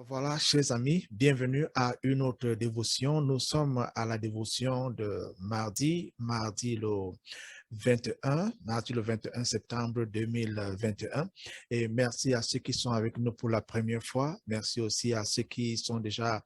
Voilà, chers amis, bienvenue à une autre dévotion. Nous sommes à la dévotion de mardi le 21 septembre 2021. Et merci à ceux qui sont avec nous pour la première fois. Merci aussi à ceux qui sont déjà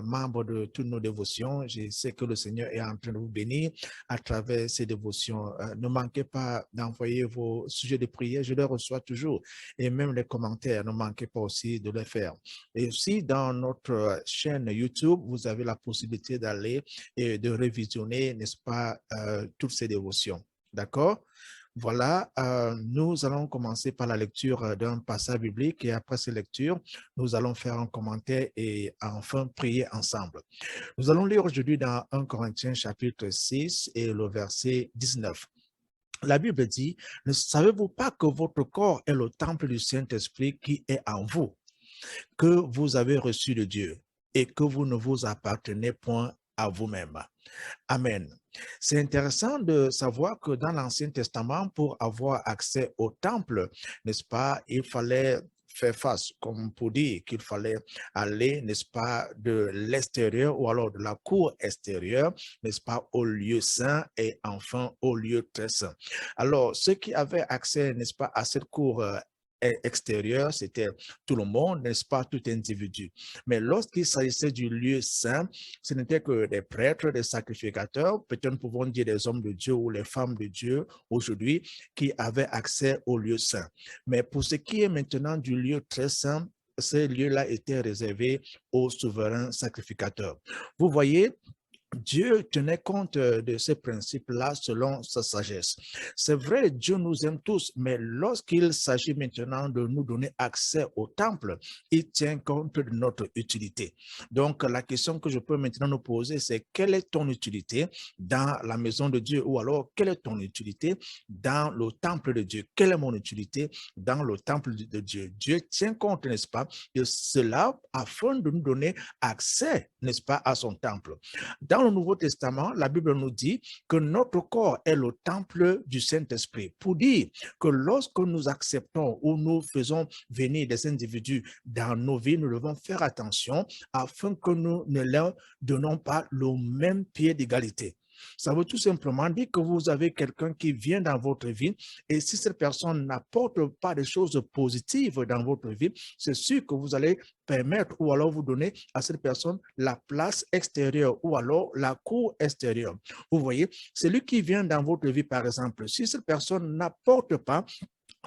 membres de toutes nos dévotions. Je sais que le Seigneur est en train de vous bénir à travers ces dévotions. Ne manquez pas d'envoyer vos sujets de prière. Je les reçois toujours. Et même les commentaires, ne manquez pas aussi de les faire. Et aussi, dans notre chaîne YouTube, vous avez la possibilité d'aller et de révisionner, n'est-ce pas, toutes ces dévotions. D'accord? Voilà, nous allons commencer par la lecture d'un passage biblique et après cette lecture, nous allons faire un commentaire et enfin prier ensemble. Nous allons lire aujourd'hui dans 1 Corinthiens chapitre 6 et le verset 19. La Bible dit, ne savez-vous pas que votre corps est le temple du Saint-Esprit qui est en vous, que vous avez reçu de Dieu et que vous ne vous appartenez point à vous-même. Amen. C'est intéressant de savoir que dans l'Ancien Testament, pour avoir accès au temple, n'est-ce pas, il fallait faire face, comme pour dire qu'il fallait aller, n'est-ce pas, de l'extérieur ou alors de la cour extérieure, n'est-ce pas, au lieu saint et enfin au lieu très saint. Alors, ceux qui avaient accès, n'est-ce pas, à cette cour extérieur, c'était tout le monde, n'est-ce pas, tout individu. Mais lorsqu'il s'agissait du lieu saint, ce n'était que des prêtres, des sacrificateurs, peut-être nous pouvons dire des hommes de Dieu ou les femmes de Dieu aujourd'hui qui avaient accès au lieu saint. Mais pour ce qui est maintenant du lieu très saint, ce lieu-là était réservé aux souverains sacrificateurs. Vous voyez, Dieu tenait compte de ces principes-là selon sa sagesse. C'est vrai, Dieu nous aime tous, mais lorsqu'il s'agit maintenant de nous donner accès au temple, il tient compte de notre utilité. Donc, la question que je peux maintenant nous poser, c'est quelle est ton utilité dans la maison de Dieu ou alors quelle est ton utilité dans le temple de Dieu? Quelle est mon utilité dans le temple de Dieu? Dieu tient compte, n'est-ce pas, de cela afin de nous donner accès, n'est-ce pas, à son temple. Dans le Nouveau Testament, la Bible nous dit que notre corps est le temple du Saint-Esprit. Pour dire que lorsque nous acceptons ou nous faisons venir des individus dans nos vies, nous devons faire attention afin que nous ne leur donnons pas le même pied d'égalité. Ça veut tout simplement dire que vous avez quelqu'un qui vient dans votre vie et si cette personne n'apporte pas de choses positives dans votre vie, c'est sûr que vous allez permettre ou alors vous donner à cette personne la place extérieure ou alors la cour extérieure. Vous voyez, celui qui vient dans votre vie, par exemple, si cette personne n'apporte pas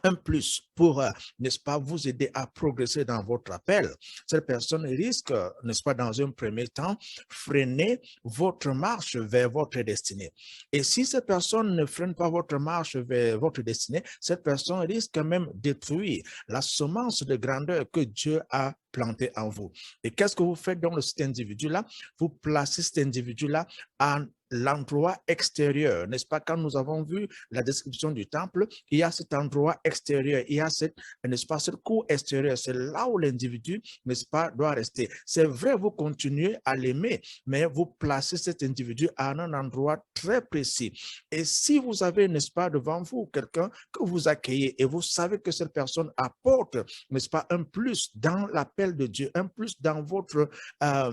un plus pour, n'est-ce pas, vous aider à progresser dans votre appel. Cette personne risque, n'est-ce pas, dans un premier temps, freiner votre marche vers votre destinée. Et si cette personne ne freine pas votre marche vers votre destinée, cette personne risque même de détruire la semence de grandeur que Dieu a planté en vous. Et qu'est-ce que vous faites dans cet individu-là? Vous placez cet individu-là en l'endroit extérieur, n'est-ce pas? Quand nous avons vu la description du temple, il y a cet endroit extérieur, il y a cette, n'est-ce pas, cette cour extérieure, c'est là où l'individu, n'est-ce pas, doit rester. C'est vrai, vous continuez à l'aimer, mais vous placez cet individu à un endroit très précis. Et si vous avez, n'est-ce pas, devant vous quelqu'un que vous accueillez et vous savez que cette personne apporte, n'est-ce pas, un plus dans l'appel de Dieu, un plus dans votre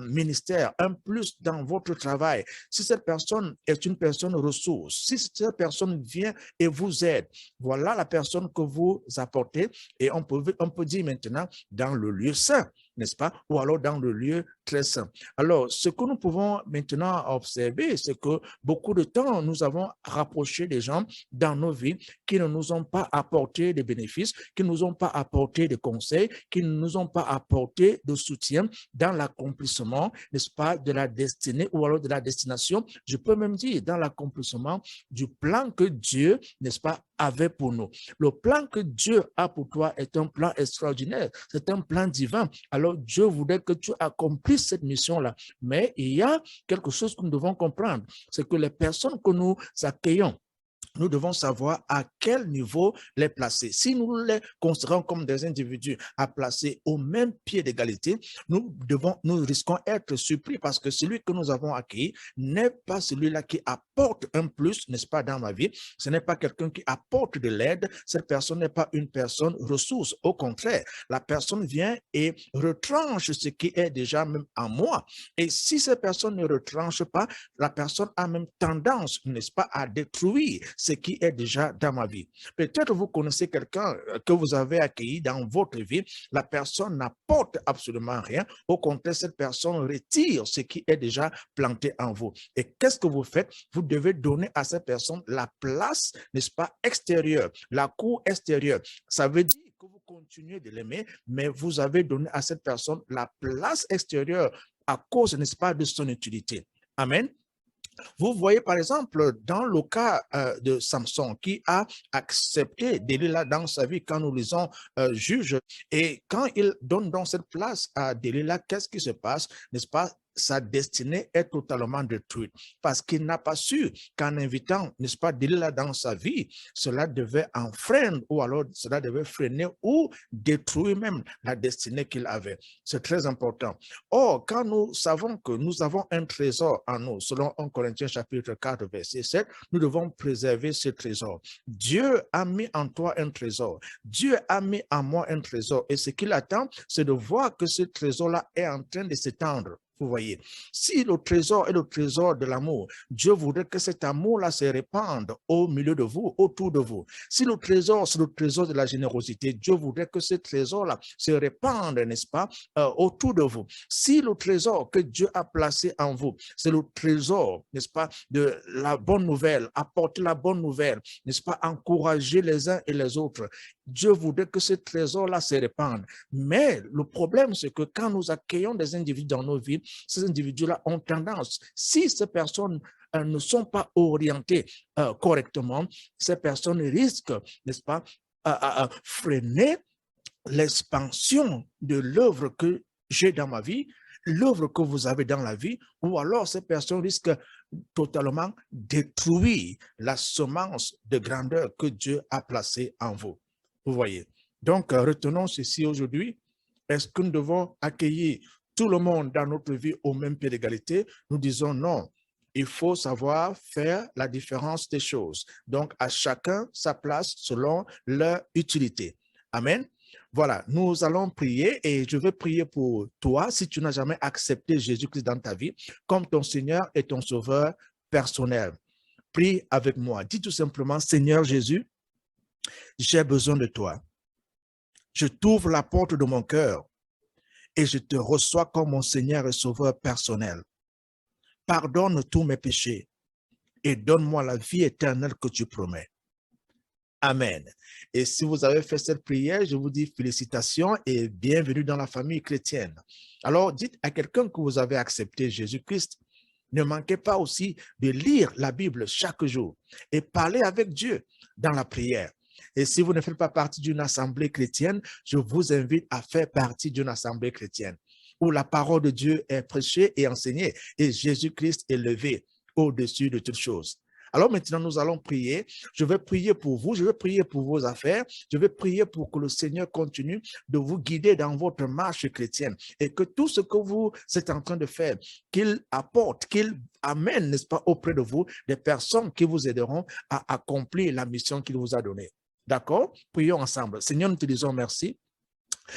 ministère, un plus dans votre travail, si cette personne est une personne ressource, si cette personne vient et vous aide, voilà la personne que vous apportez et on peut dire maintenant dans le lieu saint, n'est-ce pas? Ou alors dans le lieu très saint. Alors, ce que nous pouvons maintenant observer, c'est que beaucoup de temps, nous avons rapproché des gens dans nos vies qui ne nous ont pas apporté de bénéfices, qui ne nous ont pas apporté de conseils, qui ne nous ont pas apporté de soutien dans l'accomplissement, n'est-ce pas, de la destinée ou alors de la destination. Je peux même dire dans l'accomplissement du plan que Dieu, n'est-ce pas, avait pour nous. Le plan que Dieu a pour toi est un plan extraordinaire, c'est un plan divin. Alors Dieu voudrait que tu accomplisses cette mission-là. Mais il y a quelque chose que nous devons comprendre, c'est que les personnes que nous accueillons nous devons savoir à quel niveau les placer. Si nous les considérons comme des individus à placer au même pied d'égalité, nous risquons d'être surpris parce que celui que nous avons accueilli n'est pas celui-là qui apporte un plus, n'est-ce pas, dans ma vie. Ce n'est pas quelqu'un qui apporte de l'aide. Cette personne n'est pas une personne ressource. Au contraire, la personne vient et retranche ce qui est déjà même en moi. Et si cette personne ne retranche pas, la personne a même tendance, n'est-ce pas, à détruire ce qui est déjà dans ma vie. Peut-être vous connaissez quelqu'un que vous avez accueilli dans votre vie, la personne n'apporte absolument rien. Au contraire, cette personne retire ce qui est déjà planté en vous. Et qu'est-ce que vous faites? Vous devez donner à cette personne la place, n'est-ce pas, extérieure, la cour extérieure. Ça veut dire que vous continuez de l'aimer, mais vous avez donné à cette personne la place extérieure à cause, n'est-ce pas, de son utilité. Amen. Vous voyez, par exemple, dans le cas de Samson, qui a accepté Delilah dans sa vie, quand nous lisons Juge, et quand il donne dans cette place à Delilah, qu'est-ce qui se passe, n'est-ce pas? Sa destinée est totalement détruite parce qu'il n'a pas su qu'en invitant, n'est-ce pas, Delilah dans sa vie, cela devait enfreindre ou alors cela devait freiner ou détruire même la destinée qu'il avait. C'est très important. Or, quand nous savons que nous avons un trésor en nous, selon 1 Corinthiens chapitre 4, verset 7, nous devons préserver ce trésor. Dieu a mis en toi un trésor. Dieu a mis en moi un trésor. Et ce qu'il attend, c'est de voir que ce trésor-là est en train de s'étendre. Vous voyez, si le trésor est le trésor de l'amour, Dieu voudrait que cet amour-là se répande au milieu de vous, autour de vous. Si le trésor, c'est le trésor de la générosité, Dieu voudrait que ce trésor-là se répande, n'est-ce pas, autour de vous. Si le trésor que Dieu a placé en vous, c'est le trésor, n'est-ce pas, de la bonne nouvelle, apporter la bonne nouvelle, n'est-ce pas, encourager les uns et les autres, Dieu voudrait que ce trésor-là se répande. Mais le problème, c'est que quand nous accueillons des individus dans nos vies, ces individus-là ont tendance, si ces personnes ne sont pas orientées correctement, ces personnes risquent, n'est-ce pas, à freiner l'expansion de l'œuvre que j'ai dans ma vie, l'œuvre que vous avez dans la vie, ou alors ces personnes risquent totalement détruire la semence de grandeur que Dieu a placée en vous. Vous voyez. Donc, retenons ceci aujourd'hui. Est-ce que nous devons accueillir tout le monde dans notre vie au même pied d'égalité? Nous disons non. Il faut savoir faire la différence des choses. Donc, à chacun sa place selon leur utilité. Amen. Voilà, nous allons prier et je vais prier pour toi si tu n'as jamais accepté Jésus-Christ dans ta vie comme ton Seigneur et ton Sauveur personnel. Prie avec moi. Dis tout simplement, Seigneur Jésus, j'ai besoin de toi. Je t'ouvre la porte de mon cœur et je te reçois comme mon Seigneur et Sauveur personnel. Pardonne tous mes péchés et donne-moi la vie éternelle que tu promets. Amen. Et si vous avez fait cette prière, je vous dis félicitations et bienvenue dans la famille chrétienne. Alors, dites à quelqu'un que vous avez accepté Jésus-Christ. Ne manquez pas aussi de lire la Bible chaque jour et parler avec Dieu dans la prière. Et si vous ne faites pas partie d'une assemblée chrétienne, je vous invite à faire partie d'une assemblée chrétienne où la parole de Dieu est prêchée et enseignée et Jésus-Christ est levé au-dessus de toutes choses. Alors maintenant, nous allons prier. Je vais prier pour vous, je vais prier pour vos affaires, je vais prier pour que le Seigneur continue de vous guider dans votre marche chrétienne et que tout ce que vous êtes en train de faire, qu'il apporte, qu'il amène, n'est-ce pas, auprès de vous, des personnes qui vous aideront à accomplir la mission qu'il vous a donnée. D'accord? Prions ensemble. Seigneur, nous te disons merci.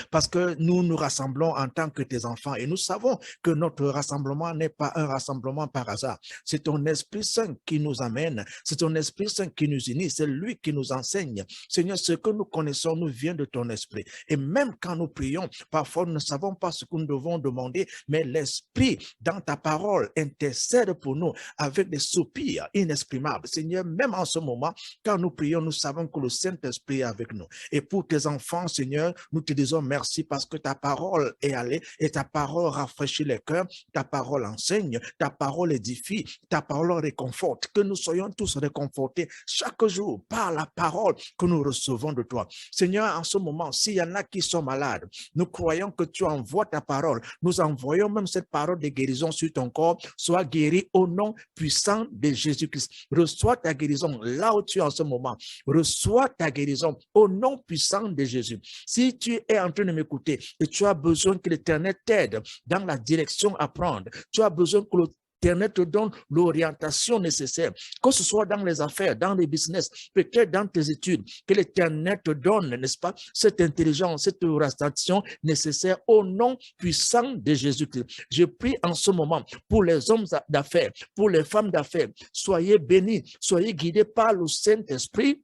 Parce que nous nous rassemblons en tant que tes enfants et nous savons que notre rassemblement n'est pas un rassemblement par hasard. C'est ton Esprit Saint qui nous amène, c'est ton Esprit Saint qui nous unit, c'est lui qui nous enseigne. Seigneur, ce que nous connaissons nous vient de ton Esprit. Et même quand nous prions, parfois nous ne savons pas ce que nous devons demander, mais l'Esprit dans ta parole intercède pour nous avec des soupirs inexprimables. Seigneur, même en ce moment, quand nous prions, nous savons que le Saint-Esprit est avec nous. Et pour tes enfants, Seigneur, nous te disons disons merci parce que ta parole est allée et ta parole rafraîchit les cœurs, ta parole enseigne, ta parole édifie, ta parole réconforte. Que nous soyons tous réconfortés chaque jour par la parole que nous recevons de toi. Seigneur, en ce moment, s'il y en a qui sont malades, nous croyons que tu envoies ta parole. Nous envoyons même cette parole de guérison sur ton corps. Sois guéri au nom puissant de Jésus-Christ. Reçois ta guérison là où tu es en ce moment. Reçois ta guérison au nom puissant de Jésus. Si tu es en train de m'écouter et tu as besoin que l'Éternel t'aide dans la direction à prendre, tu as besoin que l'Éternel te donne l'orientation nécessaire, que ce soit dans les affaires, dans les business, peut-être dans tes études, que l'Éternel te donne, n'est-ce pas, cette intelligence, cette orientation nécessaire au nom puissant de Jésus-Christ. Je prie en ce moment pour les hommes d'affaires, pour les femmes d'affaires. Soyez bénis, soyez guidés par le Saint-Esprit.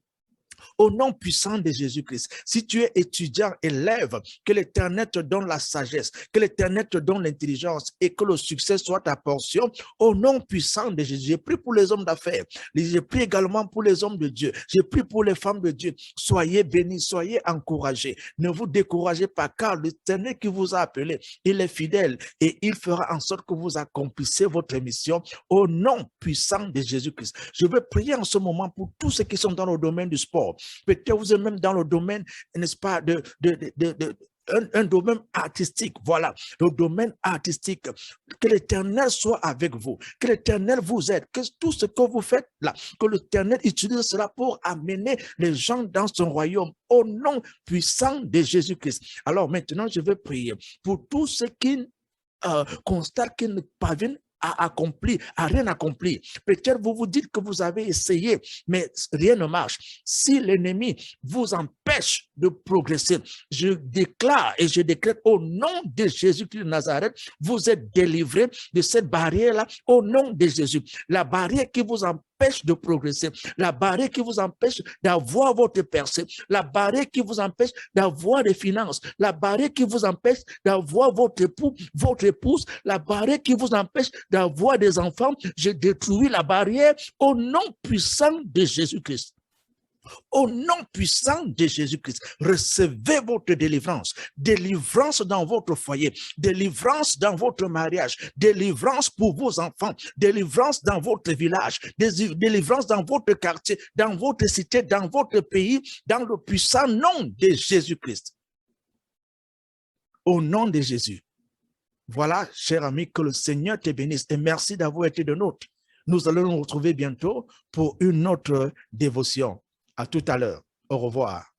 Au nom puissant de Jésus-Christ, si tu es étudiant, élève, que l'Éternel te donne la sagesse, que l'Éternel te donne l'intelligence et que le succès soit ta portion. Au nom puissant de Jésus, je prie pour les hommes d'affaires, je prie également pour les hommes de Dieu, je prie pour les femmes de Dieu. Soyez bénis, soyez encouragés, ne vous découragez pas, car l'Éternel qui vous a appelé, il est fidèle et il fera en sorte que vous accomplissez votre mission au nom puissant de Jésus-Christ. Je veux prier en ce moment pour tous ceux qui sont dans le domaine du sport. Peut-être vous êtes même dans le domaine, n'est-ce pas, un domaine artistique, voilà, le domaine artistique. Que l'Éternel soit avec vous, que l'Éternel vous aide, que tout ce que vous faites là, que l'Éternel utilise cela pour amener les gens dans son royaume au nom puissant de Jésus-Christ. Alors maintenant, je vais prier pour tous ceux qui constatent qu'ils ne parviennent à rien accompli. Peut-être vous vous dites que vous avez essayé, mais rien ne marche. Si l'ennemi vous empêche de progresser, je déclare et je décrète au nom de Jésus-Christ de Nazareth, vous êtes délivrés de cette barrière-là au nom de Jésus. La barrière qui vous empêche de progresser, la barrière qui vous empêche d'avoir votre percée, la barrière qui vous empêche d'avoir des finances, la barrière qui vous empêche d'avoir votre époux, votre épouse, la barrière qui vous empêche d'avoir des enfants, je détruis la barrière au nom puissant de Jésus-Christ. Au nom puissant de Jésus-Christ, recevez votre délivrance. Délivrance dans votre foyer, délivrance dans votre mariage, délivrance pour vos enfants, délivrance dans votre village, délivrance dans votre quartier, dans votre cité, dans votre pays, dans le puissant nom de Jésus-Christ. Au nom de Jésus. Voilà, cher ami, que le Seigneur te bénisse et merci d'avoir été de nôtres. Nous allons nous retrouver bientôt pour une autre dévotion. À tout à l'heure. Au revoir.